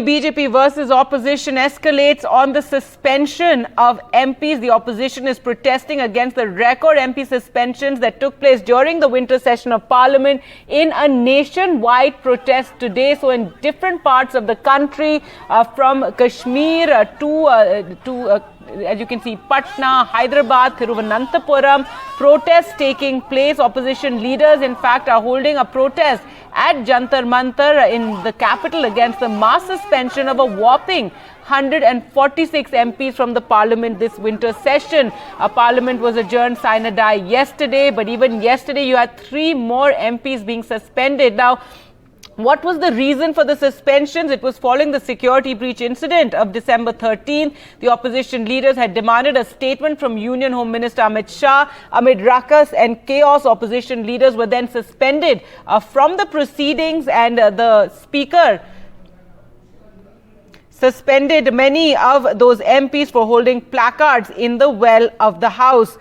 BJP versus opposition escalates on the suspension of MPs. The opposition is protesting against the record MP suspensions that took place during the winter session of Parliament in a nationwide protest today. So in different parts of the country, from Kashmir to as you can see, Patna, Hyderabad, Thiruvananthapuram, protests taking place. Opposition leaders, in fact, are holding a protest at Jantar Mantar in the capital against the mass suspension of a whopping 146 MPs from the Parliament this winter session. Parliament was adjourned sine die yesterday, but even yesterday you had 3 more MPs being suspended. Now, what was the reason for the suspensions? It was following the security breach incident of December 13th. The opposition leaders had demanded a statement from Union Home Minister Amit Shah. Amid ruckus and chaos, opposition leaders were then suspended from the proceedings, and the Speaker suspended many of those MPs for holding placards in the well of the House.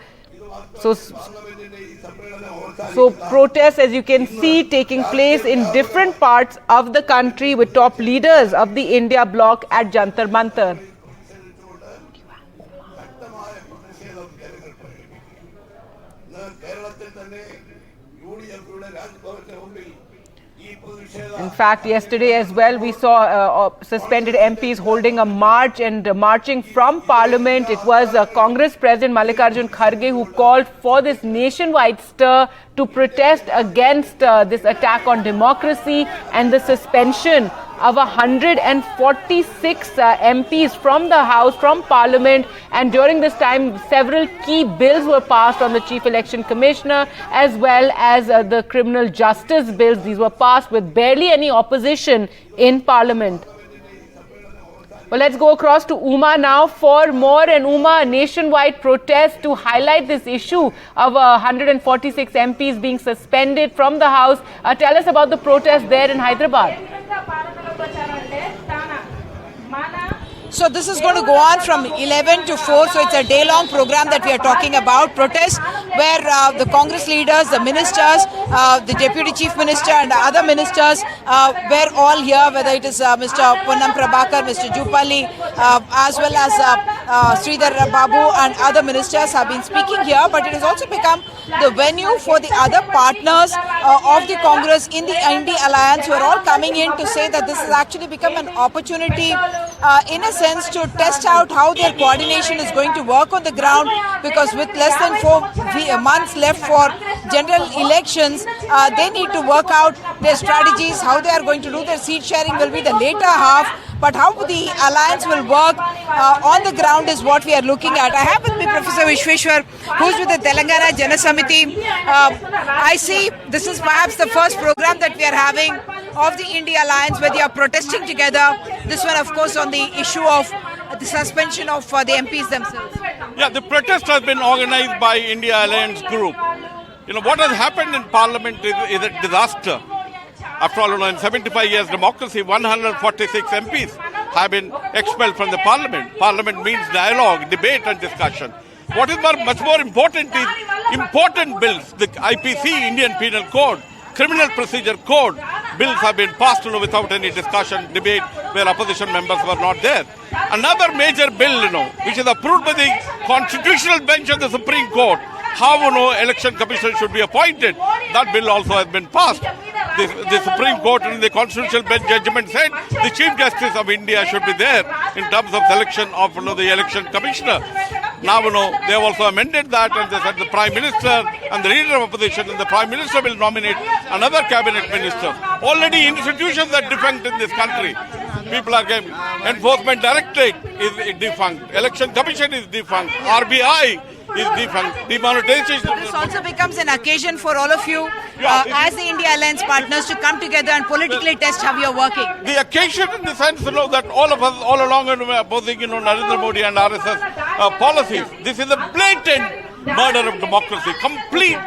So protests, as you can see, taking place in different parts of the country with top leaders of the India Bloc at Jantar Mantar. In fact, yesterday as well, we saw suspended MPs holding a march and marching from Parliament. It was Congress President Mallikarjun Kharge who called for this nationwide stir to protest against this attack on democracy and the suspension of 146 MPs from the House, from Parliament. And during this time, several key bills were passed on the Chief Election Commissioner as well as the criminal justice bills. These were passed with barely any opposition in Parliament. Well, let's go across to Uma now for more. And Uma, a nationwide protest to highlight this issue of 146 MPs being suspended from the House. Tell us about the protest there in Hyderabad. So this is going to go on from 11 to 4. So it's a day-long program that we are talking about. Protest where the Congress leaders, the ministers, the Deputy Chief Minister and other ministers were all here, whether it is Mr. Ponnam Prabhakar, Mr. Jupali, as well as Sridhar Babu and other ministers have been speaking here. But it has also become the venue for the other partners of the Congress in the ND Alliance, who are all coming in to say that this has actually become an opportunity in a sense to test out how their coordination is going to work on the ground, because with less than 4 months left for general elections, they need to work out their strategies. How they are going to do their seat sharing will be the later half, but how the alliance will work on the ground is what we are looking at. I have with me Professor Vishweshwar, who's with the Telangana Jana Samiti. I see this is perhaps the first program that we are having of the India Alliance where they are protesting together. This one, of course, on the issue of the suspension of the MPs themselves. Yeah, the protest has been organized by India Alliance Group. You know, what has happened in Parliament is a disaster. After all, in 75 years democracy, 146 MPs have been expelled from the Parliament. Parliament means dialogue, debate and discussion. What is much more important is important bills. The IPC, Indian Penal Code, Criminal Procedure Code, bills have been passed without any discussion, debate, where opposition members were not there. Another major bill, which is approved by the Constitutional Bench of the Supreme Court, how election commission should be appointed, that bill also has been passed. The Supreme Court in the Constitutional Bench judgment said the Chief Justice of India should be there in terms of selection of the election commissioner. Now, they have also amended that, and they said the Prime Minister and the Leader of Opposition and the Prime Minister will nominate another cabinet minister. Already institutions are defunct in this country. People are getting Enforcement Directorate is defunct. Election Commission is defunct. RBI is defunct. Demonetization. So this also becomes an occasion for all of you as the India Alliance partners to come together and politically test how you are working. The occasion in the sense that all of us all along are opposing Narendra Modi and RSS policies. This is a blatant murder of democracy, complete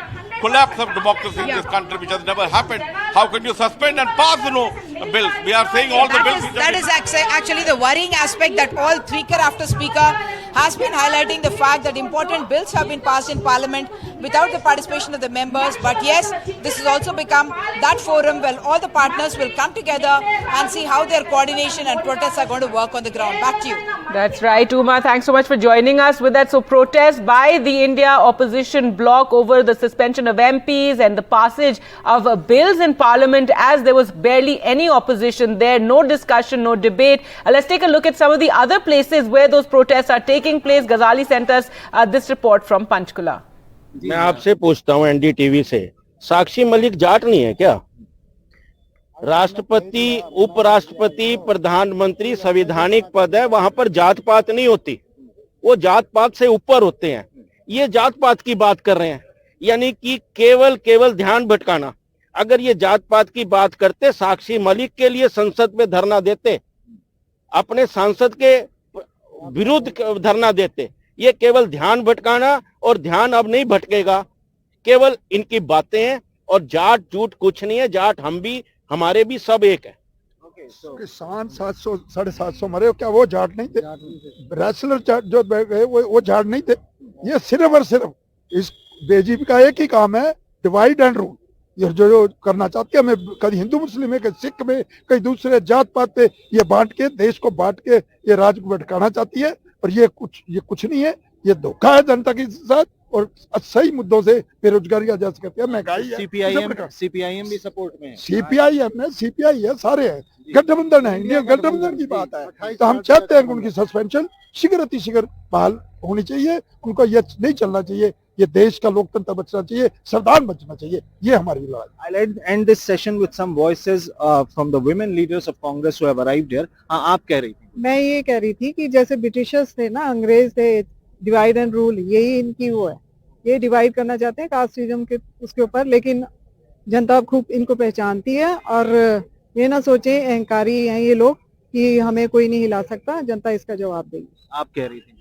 collapse of democracy in this country, which has never happened. How can you suspend and pass no bills? We are saying all the bills. That is actually the worrying aspect, that all speaker after speaker has been highlighting the fact that important bills have been passed in Parliament without the participation of the members. But yes, this has also become that forum where all the partners will come together and see how their coordination and protests are going to work on the ground. Back to you. That's right, Uma. Thanks so much for joining us with that. So protest by the India opposition bloc over the suspension of MPs and the passage of bills in Parliament, as there was barely any opposition there, no discussion, no debate. Let's take a look at some of the other places where those protests are taking place. Ghazali sent us this report from Panchkula. मैं आपसे पूछता हूं NDTV से, साक्षी मलिक जाट नहीं है क्या? राष्ट्रपति, उपराष्ट्रपति, प्रधानमंत्री संवैधानिक पद है, वहां पर जात पात नहीं होती, वो जात पात से ऊपर होते हैं। ये जात पात की बात कर रहे हैं, यानी कि केवल ध्यान भटकाना। अगर ये जात पात की बात करते, साक्षी मलिक के लिए संसद में धरना देते, अपने सांसद के विरुद्ध धरना देते। ये केवल ध्यान भटकाना, और ध्यान अब नहीं भटकेगा, केवल इनकी बातें हैं। और जाट जूट कुछ नहीं है, जाट हम भी, हमारे भी, सब एक है। किसान 700 750 मरे, क्या वो जाट नहीं थे? रेसलर जो गए वो जाट नहीं थे। ये सिर्फ और सिर्फ इस बीजेपी का एक ही काम है, डिवाइड एंड रूल। ये जो करना चाहते हैं, हमें कहीं हिंदू मुस्लिम में, कहीं सिख में, कहीं दूसरे जात पात पे, ये बांट के, देश को बांट के ये राज्य को भटकाना चाहती है। और ये कुछ नहीं है, ये धोखा है जनता के साथ। और सही मुद्दों से बेरोजगारी जैसे कहते हैं, महंगाई है। सीपीआईएम भी सपोर्ट में है। सीपीआईएम है, सीपीआई है, सारे हैं, गठबंधन है, इंडिया गठबंधन की बात है। तो हम चाहते हैं कि उनकी सस्पेंशन शीघ्र अतिशीघ्र बहाल होनी चाहिए। उनको ये नहीं चलना चाहिए, ये देश का लोकतंत्र बचना चाहिए, संविधान बचना चाहिए। ये हमारी लड़ाई। I'll end this session with some voices from the women leaders of Congress who have arrived here. आप कह रही थी? मैं ये कह रही थी कि जैसे ब्रिटिशर्स थे ना, अंग्रेज थे, डिवाइड एंड रूल, यही इनकी वो है। ये डिवाइड करना चाहते हैं कास्टिज्म के उसके ऊपर, लेकिन जनता खूब इनको पहचानती है। और ये ना सोचे अहंकारी हैं ये लोग कि हमें कोई नहीं हिला सकता, जनता इसका जवाब देगी। आप कह रही थी?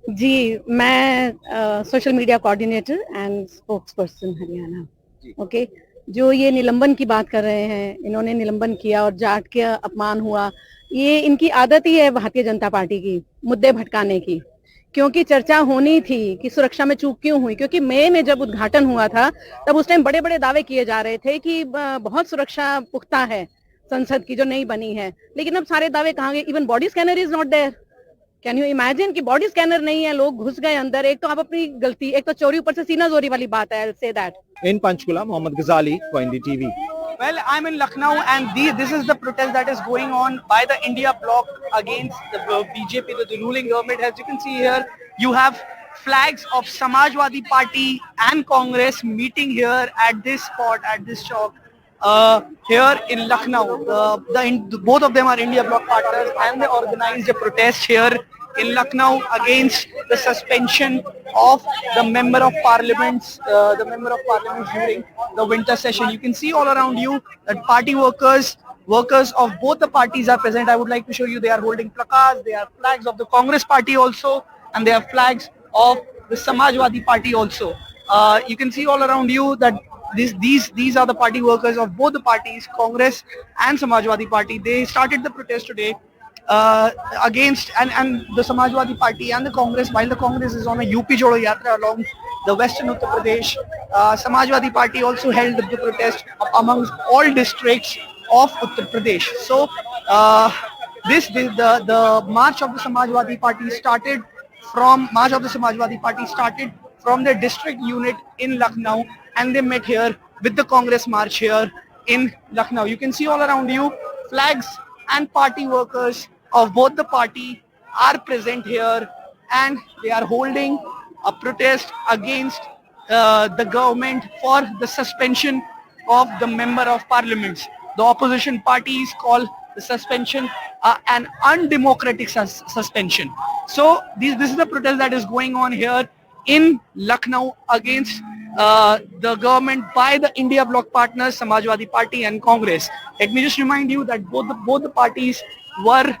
जी, मैं social media coordinator and spokes person Haryana. Okay, जो ये निलंबन की बात कर रहे हैं, इन्होंने निलंबन किया और जाट का अपमान हुआ, ये इनकी आदत ही है भारतीय जनता पार्टी की, मुद्दे भटकाने की। क्योंकि चर्चा होनी थी कि सुरक्षा में चूक क्यों हुई, क्योंकि मई में जब उद्घाटन हुआ था तब उस टाइम बड़े बड़े दावे किए जा रहे थे कि बहुत सुरक्षा पुख्ता है संसद की जो नई बनी है। लेकिन अब सारे दावे कहाँ गए? Even body scanner is not there. Can you imagine कि बॉडी स्कैनर नहीं है, लोग घुस गए अंदर। एक तो आप अपनी गलती, एक तो चोरी, ऊपर से सीना जोरी वाली बात है। I'll say that. In Panchkula, Mohammad Ghazali for NDTV. Well, I'm in Lucknow and this is the protest that is going on by the India bloc against the BJP, the ruling government. As you can see here, you have flags of Samajwadi Party and Congress meeting here at this spot, at this chowk. Here in Lucknow, both of them are India bloc partners, and they organized a protest here in Lucknow against the suspension of the member of parliament during the winter session. You can see all around you that party workers of both the parties are present. I would like to show you, they are holding placards, they have flags of the Congress party also, and they have flags of the Samajwadi Party also. You can see all around you that these are the party workers of both the parties, Congress and Samajwadi Party. They started the protest today against and the Samajwadi Party and the Congress, while the Congress is on a UP Jodo Yatra along the western Uttar Pradesh. Samajwadi Party also held the protest amongst all districts of Uttar Pradesh. So the march of the Samajwadi Party started from their district unit in Lucknow, and they met here with the Congress march here in Lucknow. You can see all around you flags and party workers of both the party are present here, and they are holding a protest against the government for the suspension of the member of parliaments. The opposition parties call the suspension an undemocratic suspension. So this is the protest that is going on here in Lucknow against the government by the India bloc partners, Samajwadi Party and Congress. Let me just remind you that both the parties were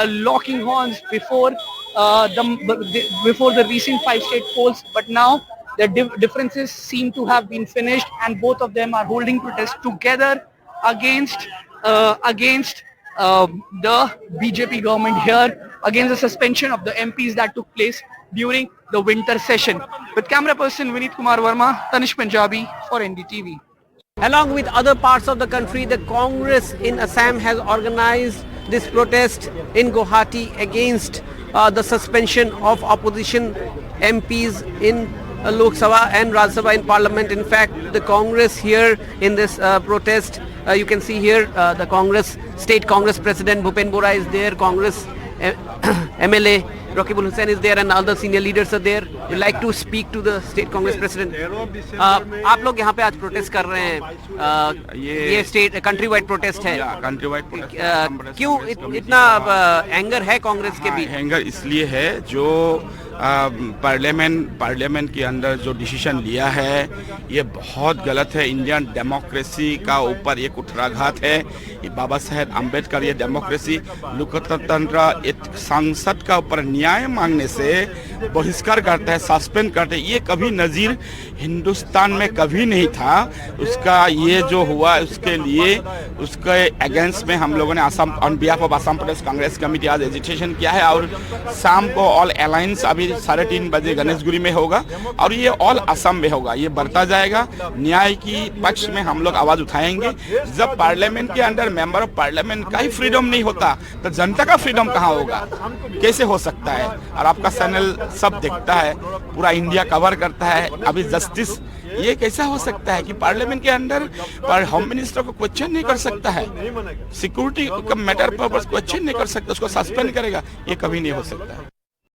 locking horns before the recent 5 state polls, but now their differences seem to have been finished, and both of them are holding protests together against the BJP government here, against the suspension of the MPs that took place during the winter session. With camera person Vineet Kumar Verma, Tanish Punjabi for NDTV. Along with other parts of the country, the Congress in Assam has organized this protest in Guwahati against the suspension of opposition MPs in Lok Sabha and Rajya Sabha in Parliament. In fact, the Congress here in this protest, you can see here the Congress, State Congress President Bhupen Bora is there, Congress MLA Rakibul Hussain is there and other senior leaders are there. We like to speak to the State Congress President. आप लोग यहाँ पे आज protest कर रहे हैं, ये state country wide protest है, कंट्री वाइड क्यों इतना एंगर है कांग्रेस के बीच? एंगर इसलिए है जो पार्लियामेंट के अंदर जो डिसीजन लिया है ये बहुत गलत है। इंडियन डेमोक्रेसी का ऊपर ये कुठाराघात है। ये बाबा साहेब अम्बेडकर ये डेमोक्रेसी लोकतंत्र एक सांसद का ऊपर न्याय मांगने से बहिष्कार करता है, सस्पेंड करते है, ये कभी नजीर हिंदुस्तान में कभी नहीं था। उसका ये जो हुआ उसके लिए उसके अगेंस्ट में हम लोगों ने Assam on behalf of Assam Pradesh Congress committee आज एजिटेशन किया है और शाम को ऑल अलायंस अभी 3:30 बजे गणेशगुरी में होगा और ये ऑल असम में होगा। ये बढ़ता जाएगा। न्याय की पक्ष में हम लोग आवाज उठाएंगे। जब पार्लियामेंट के अंदर मेंबर ऑफ पार्लियामेंट का ही फ्रीडम नहीं होता तो जनता का फ्रीडम कहाँ होगा? कैसे हो सकता है? और आपका चैनल सब देखता है, पूरा इंडिया कवर करता है। अभी जस्टिस ये कैसा हो सकता है कि पार्लियामेंट के अंदर पर होम मिनिस्टर को क्वेश्चन नहीं कर सकता है, सिक्योरिटी का मैटर पर क्वेश्चन नहीं कर सकता, उसको सस्पेंड करेगा? ये कभी नहीं हो सकता है।